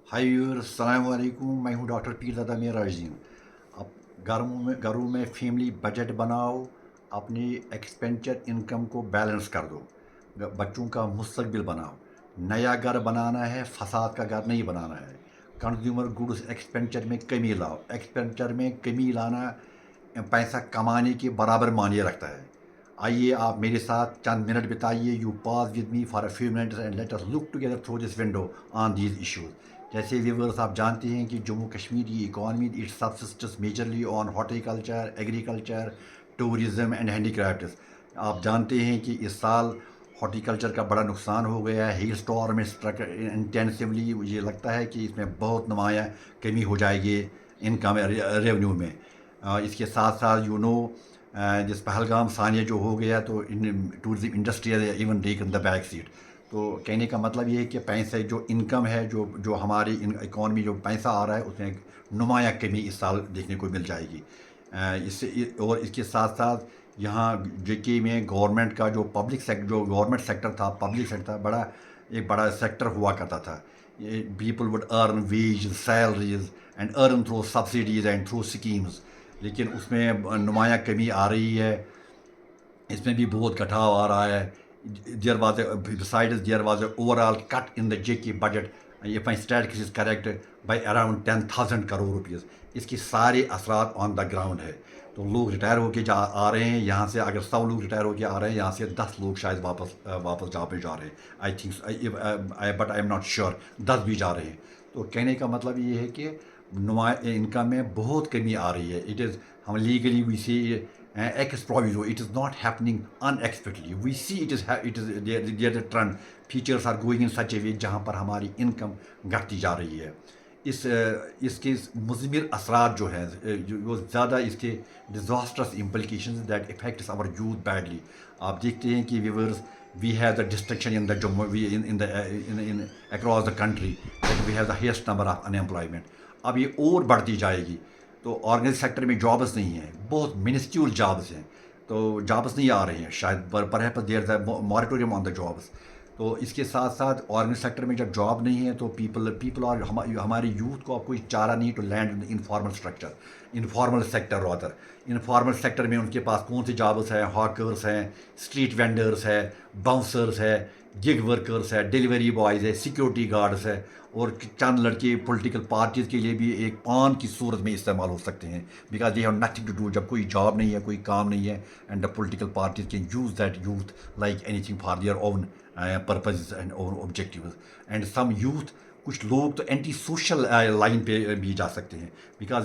हाय viewers, अस्सलाम वालेकुम। मैं हूं डॉक्टर पीरज़ादा मेराज़ीन। अब घरों में फैमिली बजट बनाओ, अपनी एक्सपेंचर इनकम को बैलेंस कर दो, बच्चों का मुस्तकबिल बनाओ। नया घर बनाना है, फसाद का घर नहीं बनाना है। कंज्यूमर गुड्स एक्सपेंचर में कमी लाओ। एक्सपेंचर में कमी लाना पैसा कमाने के बराबर मानिए रखता है। आइए आप मेरे साथ चंद मिनट बिताइए। You pause with me for a few minutes and let us look together through this window on these issues. जैसे व्यूवर्स, आप जानते हैं कि जम्मू कश्मीर की economy it subsists majorly on horticulture, agriculture, tourism and handicrafts. आप जानते हैं कि इस साल हॉर्टिकल्चर का बड़ा नुकसान हो गया है। हील स्टॉर्म में स्ट्रक इंटेंसिवली। मुझे लगता है कि इसमें बहुत नुमाया कमी हो जाएगी इनकम रेवेन्यू में। इसके साथ साथ जिस पहलगाम सानिया जो हो गया, तो tourism industry even taken the back seat. तो कहने का मतलब ये है कि पैसे जो इनकम है, जो जो हमारी इकॉनमी जो पैसा आ रहा है, उसमें एक नुमाया कमी इस साल देखने को मिल जाएगी। और इसके साथ साथ यहाँ जेके में गवर्नमेंट का जो गवर्नमेंट सेक्टर था, पब्लिक सेक्टर एक बड़ा सेक्टर हुआ करता था। People would earn wages, salaries and earn through subsidies and through schemes. लेकिन उसमें नुमाया कमी आ रही है। इसमें भी बहुत घटाव आ रहा है। There was overall cut in the JK budget, if my statistics is correct, by around 10,000 crore rupees. इसके सारे असरात ऑन द ग्राउंड है। तो लोग रिटायर होके जा आ रहे हैं यहाँ से। अगर 100 लोग रिटायर होके आ रहे हैं यहाँ से, 10 लोग शायद वापस जॉब पे जा रहे हैं। I think, but I am not sure, 10 भी जा रहे हैं। तो कहने का मतलब ये है कि नुमा इनकम में बहुत कमी आ रही है। इट इज़, हम legally we see ex proviso, it is not happening unexpectedly. We see there's a trend. Features are going in such a way जहाँ पर हमारी इनकम घटती जा रही है। इसके मुज़मिर असरात जो हैं, जो ज़्यादा इसके disasters implications that affects our youth badly. आप देखते हैं कि viewers, we have the destruction in the Jammu, in across the country, that we have the highest number of unemployment. अब ये और बढ़ती जाएगी। तो ऑर्गेनाइज सेक्टर में जॉब्स नहीं हैं, बहुत मिनिस्ट्यूल जॉब्स हैं। तो जॉब्स नहीं आ रहे हैं शायद, पर there moratorium on the jobs. तो इसके साथ साथ ऑर्गेनाइज सेक्टर में जब जॉब नहीं है, तो पीपल और हमारे यूथ को अब कोई चारा नहीं to land in informal structure, informal sector rather. Informal sector में उनके पास कौन सी जॉब्स हैं? हॉकर्स हैं, स्ट्रीट वेंडर्स है, बाउंसर्स है, गिग वर्कर्स है, डिलीवरी बॉयज़ है, सिक्योरिटी गार्ड्स है। और चंद लड़के पॉलिटिकल पार्टीज़ के लिए भी एक पान की सूरत में इस्तेमाल हो सकते हैं, because they have nothing to do. जब कोई जॉब नहीं है, कोई काम नहीं है, and the political parties can use that youth like anything for their own purpose and own objective. And some youth, कुछ लोग तो एंटी सोशल लाइन पे भी जा सकते हैं, because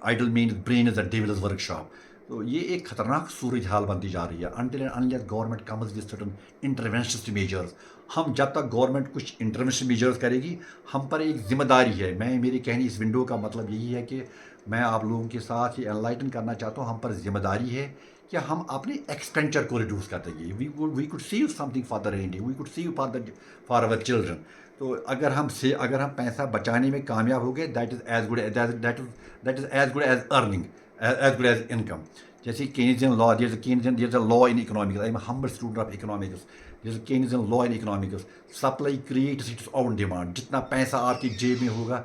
idle mean brain is the devil's workshop. तो ये एक ख़तरनाक सूरज हाल बनती जा रही है। Until and unless government comes with certain interventionist measures. हम जब तक गवर्नमेंट कुछ इंटरवेंशन मेजर्स करेगी, हम पर एक जिम्मेदारी है। मेरी कहनी इस विंडो का मतलब यही है कि मैं आप लोगों के साथ ये एनलाइटन करना चाहता हूँ। हम पर जिम्मेदारी है कि हम अपने एक्सपेंचर को रिड्यूस कर देंगे। We could save something for the rainy, we could save for our children. तो अगर हम पैसा बचाने में कामयाब हो गए, that is as good that is as good as earning, as good as income. जैसे Keynesian law, there's a law in economics. I'm a humble student of economics. There's a Keynesian law in economics. Supply creates its own demand. जितना पैसा आपकी जेब में होगा,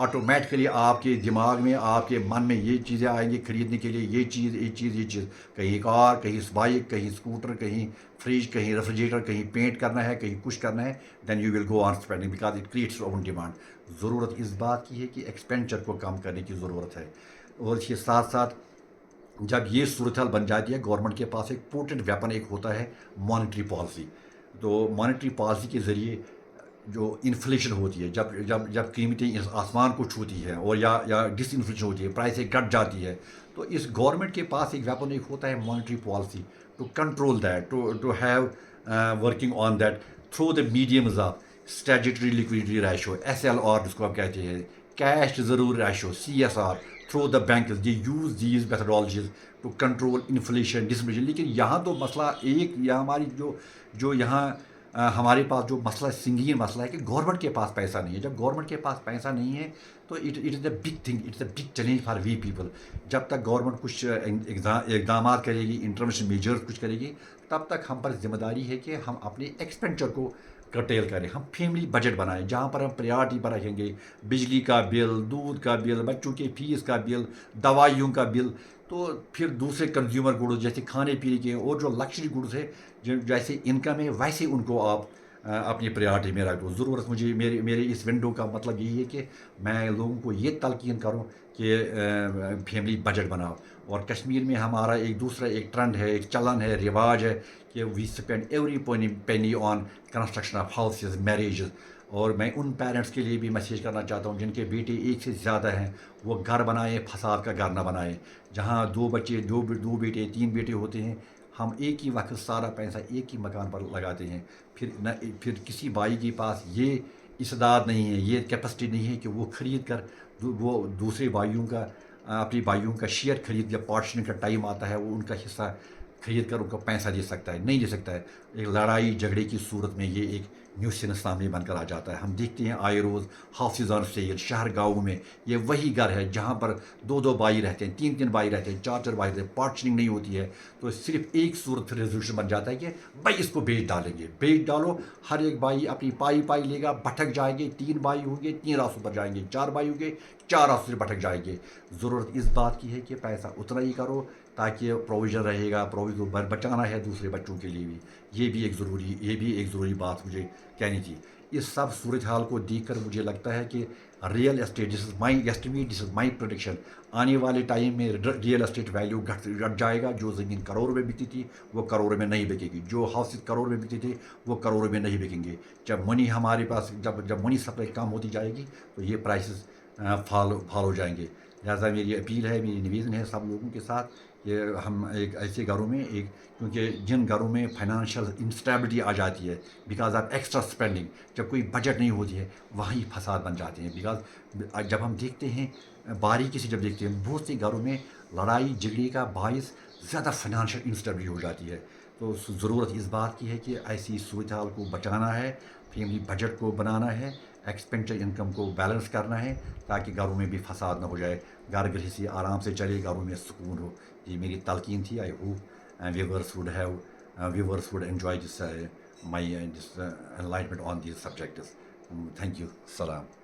automatically आपके दिमाग में, आपके मन में ये चीज़ें आएंगी खरीदने के लिए। ये चीज़, कहीं कार, कहीं बाइक, कहीं स्कूटर, कहीं फ्रिज, कहीं रेफ्रिजरेटर, कहीं पेंट करना है, कहीं कुछ करना है, then you will go on spending because it creates own demand. ज़रूरत इस बात की है कि एक्सपेंचर को कम करने की ज़रूरत है। और इसके साथ साथ जब ये सूरत हाल बन जाती है, गवर्नमेंट के पास एक पोटेंट वेपन एक होता है, मॉनेटरी पॉलिसी। तो मॉनेटरी पॉलिसी के ज़रिए जो इन्फ्लेशन होती है, जब जब जब कीमतें इस आसमान को छूती हैं, और या डिसइन्फ्लेशन होती है, प्राइसें घट जाती है, तो इस गवर्नमेंट के पास एक वेपन एक होता है, monetary policy, to control that, to have working on that through the mediums of statutory liquidity ratio, SLR जिसको आप कहते हैं, cash reserve ratio, CSR, through the bank. They use these methodologies to control inflation, disinflation. लेकिन यहाँ तो मसला एक, या हमारी जो यहाँ हमारे पास जो मसला, संगीन मसला है कि गवर्नमेंट के पास पैसा नहीं है। जब गवर्नमेंट के पास पैसा नहीं है, तो it is a big thing, it's a big challenge for we people. जब तक गवर्नमेंट कुछ इकदाम करेगी, इंटरवेंशन मेजर्स कुछ करेगी, तब तक हम पर जिम्मेदारी है कि हम अपने एक्सपेंचर को कटेल करें, हम फैमिली बजट बनाएं जहाँ पर हम प्रायोरिटी पर रखेंगे बिजली का बिल, दूध का बिल, बच्चों के फीस का बिल, दवाइयों का बिल। तो फिर दूसरे कंज्यूमर गुड्स जैसे खाने पीने के और जो लक्जरी गुड्स है, जैसे इनकम है वैसे उनको आप अपनी प्रायोरिटी में रख दो। ज़रूरत मुझे मेरे मेरे इस विंडो का मतलब यही है कि मैं लोगों को ये तलकीन करूँ कि फैमिली बजट बनाओ। और कश्मीर में हमारा एक दूसरा एक ट्रेंड है, एक चलन है, रिवाज है कि we spend every penny on construction of houses, marriages. और मैं उन पेरेंट्स के लिए भी मैसेज करना चाहता हूँ जिनके बेटे एक से ज़्यादा हैं, वो घर बनाए, फसाद का घर ना बनाए। जहाँ दो बच्चे, दो बेटे, तीन बेटे होते हैं, हम एक ही वक्त सारा पैसा एक ही मकान पर लगाते हैं। फिर किसी भाई के पास ये इस्तेदाद नहीं है, ये कैपेसिटी नहीं है कि वो ख़रीद कर वो दूसरे भाइयों का अपनी भाइयों का शेयर खरीद, जब पार्टीशन का टाइम आता है वो उनका हिस्सा खरीद कर उनको पैसा दे सकता है, नहीं दे सकता है। एक लड़ाई झगड़े की सूरत में ये एक न्यूसेंस सामने बनकर आ जाता है। हम देखते हैं आए रोज़ हाउसेज ऑन सेल शहर गाँव में। ये वही घर है जहाँ पर दो दो भाई रहते हैं, तीन तीन भाई रहते हैं, चार चार भाई रहते हैं, पार्टीशनिंग नहीं होती है। तो सिर्फ एक सूरत रेजोल्यूशन बन जाता है कि भाई इसको बेच डालेंगे, बेच डालो। हर एक भाई अपनी पाई पाई लेगा, भटक जाएंगे। तीन भाई होंगे, तीन रास्तों पर जाएंगे, चार भाई होंगे, चार रास्तों से भटक जाएंगे। ज़रूरत इस बात की है कि पैसा उतना ही करो ताकि प्रोविज़न रहेगा, प्रोविज़न बचाना है दूसरे बच्चों के लिए भी। ये भी एक ज़रूरी बात मुझे कहनी थी। इस सब सूरत हाल को देखकर मुझे लगता है कि real estate, this is my estimate, this is my prediction, आने वाले टाइम में रियल एस्टेट वैल्यू घट जाएगा। जो ज़मीन करोड़ में बिकती थी वो करोड़ में नहीं बिकेगी, जो हाउसेज करोड़ में बिकते थे वो करोड़ में नहीं बिकेंगे। जब मनी हमारे पास, जब मनी सप्लाई कम होती जाएगी तो ये प्राइसेस फॉल हो जाएंगे। लिहाजा मेरी अपील है, मेरी निवेदन है सब लोगों के साथ, ये हम एक ऐसे घरों में एक, क्योंकि जिन घरों में फाइनेंशियल इंस्टेबिलिटी आ जाती है बिकॉज ऑफ एक्स्ट्रा स्पेंडिंग, जब कोई बजट नहीं होती है वहीं फसाद बन जाते हैं। बिकॉज जब हम देखते हैं बारीकी से, जब देखते हैं बहुत से घरों में लड़ाई झगड़े का बायस ज़्यादा फाइनेंशियल इंस्टेबिलिटी हो जाती है। तो ज़रूरत इस बात की है कि ऐसी सूरत हाल को बचाना है, फैमिली बजट को बनाना है, एक्सपेंडिचर इनकम को बैलेंस करना है ताकि घरों में भी फसाद ना हो जाए, घर गृहस्थी आराम से चले, घरों में सुकून हो। ये मेरी तलकीन थी। I hope viewers would enjoy this my this enlightenment on these subjects. Thank you. Salam.